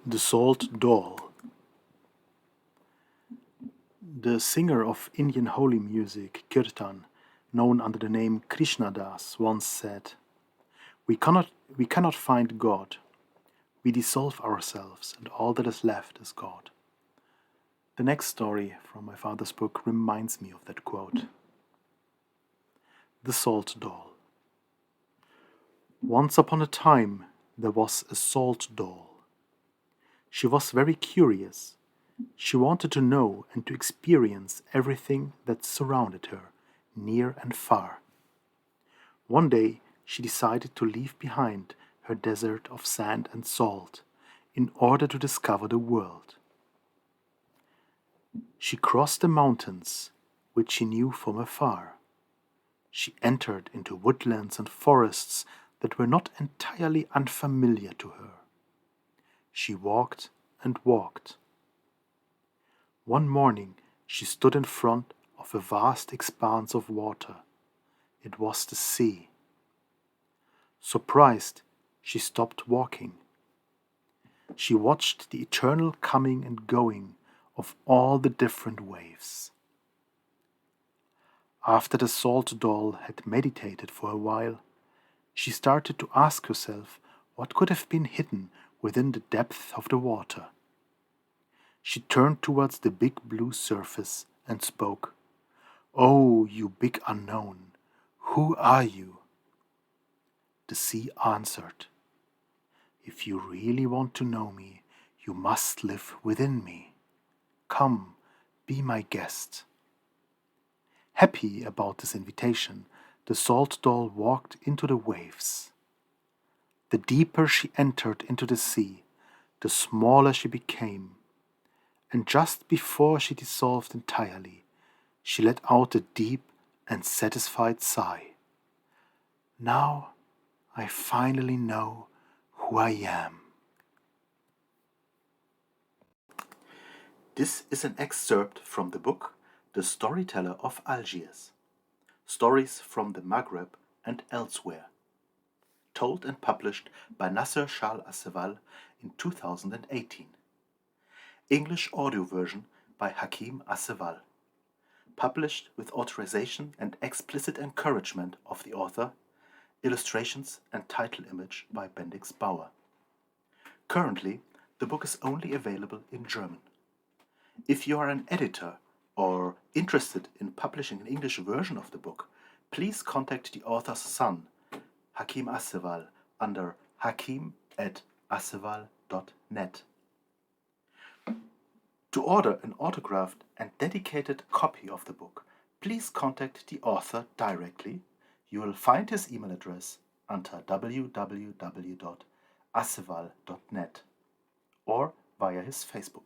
The Saltdoll. The singer of Indian holy music, Kirtan, known under the name Krishnadas, once said, we cannot find God. We dissolve ourselves, and all that is left is God." The next story from my father's book reminds me of that quote. The Salt Doll. Once upon a time there was a salt doll. She was very curious. She wanted to know and to experience everything that surrounded her, near and far. One day she decided to leave behind her desert of sand and salt in order to discover the world. She crossed the mountains, which she knew from afar. She entered into woodlands and forests that were not entirely unfamiliar to her. She walked and walked. One morning she stood in front of a vast expanse of water. It was the sea. Surprised, she stopped walking. She watched the eternal coming and going of all the different waves. After the salt doll had meditated for a while, she started to ask herself what could have been hidden within the depth of the water. She turned towards the big blue surface and spoke, "Oh, you big unknown, who are you?" The sea answered, "If you really want to know me, you must live within me. Come, be my guest." Happy about this invitation, the salt doll walked into the waves. The deeper she entered into the sea, the smaller she became, and just before she dissolved entirely, she let out a deep and satisfied sigh. "Now I finally know who I am." This is an excerpt from the book The Storyteller of Algiers, Stories from the Maghreb and Elsewhere, told and published by erzaehler.aceval in 2018. English audio version by erzaehler, published with authorization and explicit encouragement of the author, illustrations and title image by Bendix Bauer. Currently, the book is only available in German. If you are an editor or interested in publishing an English version of the book, please contact the author's son, erzaehler, under hakim@aceval.net. To order an autographed and dedicated copy of the book, please contact the author directly. You will find his email address under www.aceval.net or via his Facebook